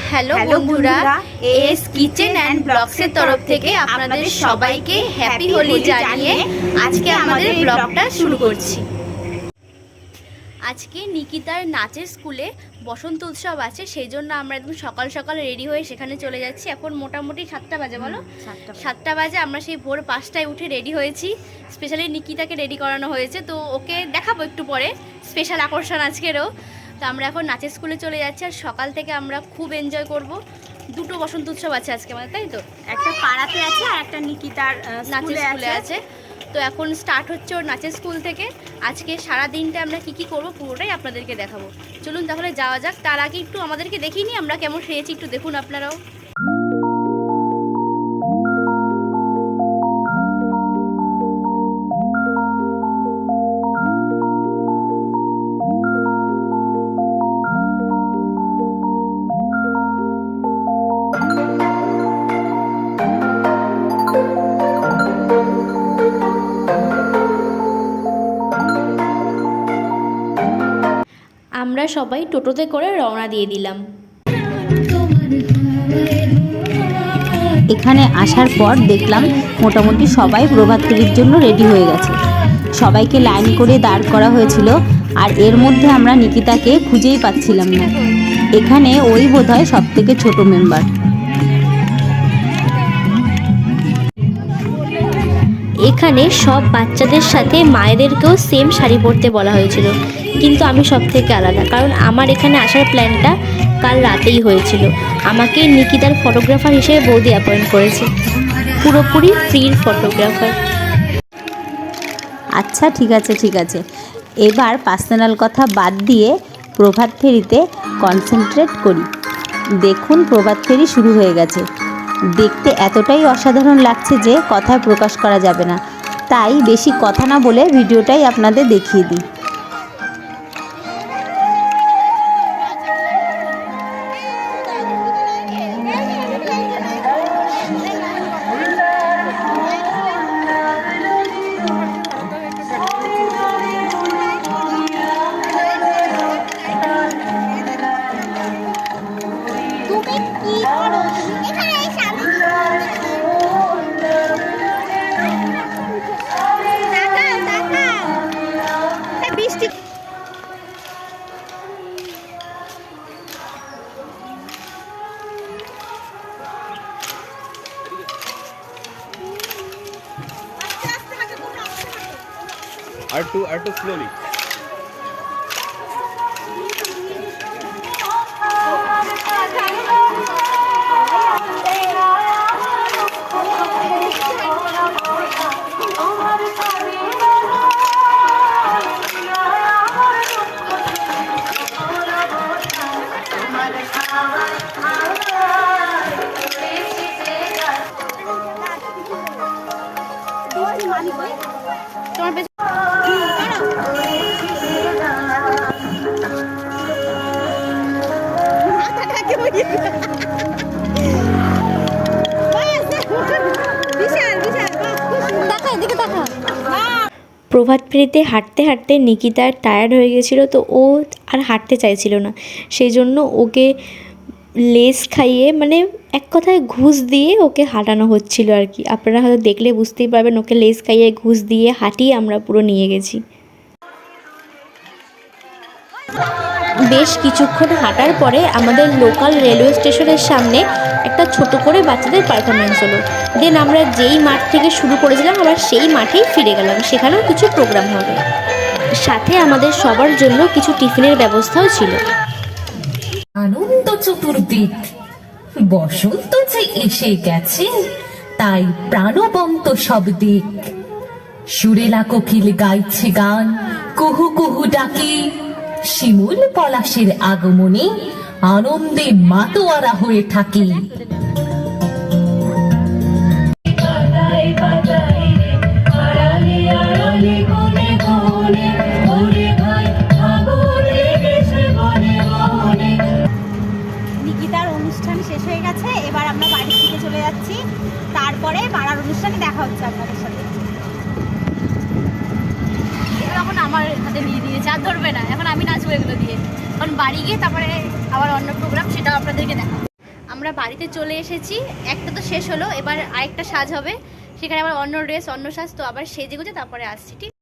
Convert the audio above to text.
Hello বন্ধুরা, S kitchen and ব্লগসের তরফ থেকে আপনাদের সবাইকে হ্যাপি হোলি জানিয়ে আজকে আমাদের ব্লগটা শুরু করছি। আজকে নিকিতার নাচের স্কুলে বসন্ত উৎসব আছে, সেই জন্য আমরা একদম সকাল সকাল রেডি হয়ে সেখানে চলে যাচ্ছি। এখন মোটামুটি 7টা বাজে, বলো 7টা বাজে। আমরা সেই ভোর 5টায় উঠে রেডি হয়েছি। স্পেশালি নিকিতাকে রেডি করানো হয়েছে, তো ওকে দেখাবো একটু পরে, স্পেশাল আকর্ষণ আজকেরও। তো আমরা এখন নাচের স্কুলে চলে যাচ্ছি, আর সকাল থেকে আমরা খুব এনজয় করব। দুটো বসন্ত উৎসব আছে আজকে আমাদের, তাই তো? একটা পাড়াতে আছে আর একটা নিকিতার নাচের স্কুলে আছে। তো এখন স্টার্ট হচ্ছে ওর নাচের স্কুল থেকে। আজকে সারা দিনটা আমরা কি করব পুরোটাই আপনাদেরকে দেখাবো। চলুন তাহলে যাওয়া যাক। তার আগে একটু আমাদেরকে দেখিনি আমরা কেমন সেরেছি, একটু দেখুন আপনারাও। আমরা সবাই টোটোতে করে রওনা দিয়ে দিলাম। এখানে আসার পর দেখলাম মোটামুটি সবাই প্রভাত ফেরির জন্য রেডি হয়ে গেছে। সবাইকে লাইন করে দাঁড় করা হয়েছিল, আর এর মধ্যে আমরা নিকিতাকে খুঁজেই পাচ্ছিলাম না। এখানে ওই বোধহয় সব থেকে ছোট মেম্বার। এখানে সব বাচ্চাদের সাথে মায়েদেরকেও সেম শাড়ি পরতে বলা হয়েছিল, কিন্তু আমি সব থেকে আলাদা, কারণ আমার এখানে আসার প্ল্যানটা কাল রাতেই হয়েছিল। আমাকে নিকিতার ফটোগ্রাফার হিসেবে বৌদি অ্যাপয়েন্ট করেছে, পুরোপুরি ফ্রির ফটোগ্রাফার। আচ্ছা ঠিক আছে, এবার পার্সোনাল কথা বাদ দিয়ে প্রভাত ফেরিতে কনসেন্ট্রেট করি। দেখুন প্রভাত ফেরি শুরু হয়ে গেছে। দেখতে এতটাই অসাধারণ লাগছে যে কথায় প্রকাশ করা যাবে না, তাই বেশি কথা না বলে ভিডিওটাই আপনাদের দেখিয়ে দিই। R2 slowly. প্রভাত ফেরিতে হাঁটতে হাঁটতে নিকিতার টায়ার্ড হয়ে গেছিলো, তো ও আর হাঁটতে চাইছিল না। সেই জন্য ওকে লেস খাইয়ে, মানে এক কথায় ঘুষ দিয়ে ওকে হাঁটানো হচ্ছিল আর কি। আপনারা হয়তো দেখলে বুঝতেই পারবেন, ওকে লেস খাইয়ে ঘুষ দিয়ে হাঁটিয়ে আমরা পুরো নিয়ে গেছি। বেশ কিছুক্ষণ হাঁটার পরে আমাদের লোকাল রেলওয়ে স্টেশনের সামনে একটা ছোট করে বাচ্চাদের পারফরমেন্স হলো। দেন আমরা যেই মাঠ থেকে শুরু করেছিলাম আবার সেই মাঠেই ফিরে গেলাম, সেখানেও কিছু প্রোগ্রাম হবে। সাথে আমাদের সবার জন্য কিছু টিফিনের ব্যবস্থাও ছিল। আনন্দ চতুর্দিক, বসন্ত যে এসে গেছে, তাই প্রাণবন্ত সব দিক। সুরেলা কোকিল গাইছে গান, কুহু কুহু ডাকি। শিমুল পলাশের আগমনে আনন্দে মাতোয়ারা হয়ে থাকি। নিকিতার অনুষ্ঠান শেষ হয়ে গেছে, এবার আমরা বাড়ির দিকে চলে যাচ্ছি। তারপরে পাড়ার অনুষ্ঠানে দেখা হচ্ছে আপনাদের সাথে। এখন আমার হাতে দিয়ে দিয়েছে, আর ধরবে না, এখন আমি নাচবো এগুলো দিয়ে। এখন বাড়ি গিয়ে তারপরে আবার অন্য প্রোগ্রাম, সেটাও আপনাদেরকে দেখাবো। আমরা বাড়িতে চলে এসেছি, একটা তো শেষ হলো, এবার আরেকটা সাজ হবে, সেখানে আবার অন্য ড্রেস অন্য সাজ, তো আবার সেজে গুজে তারপরে আসছি, ঠিক।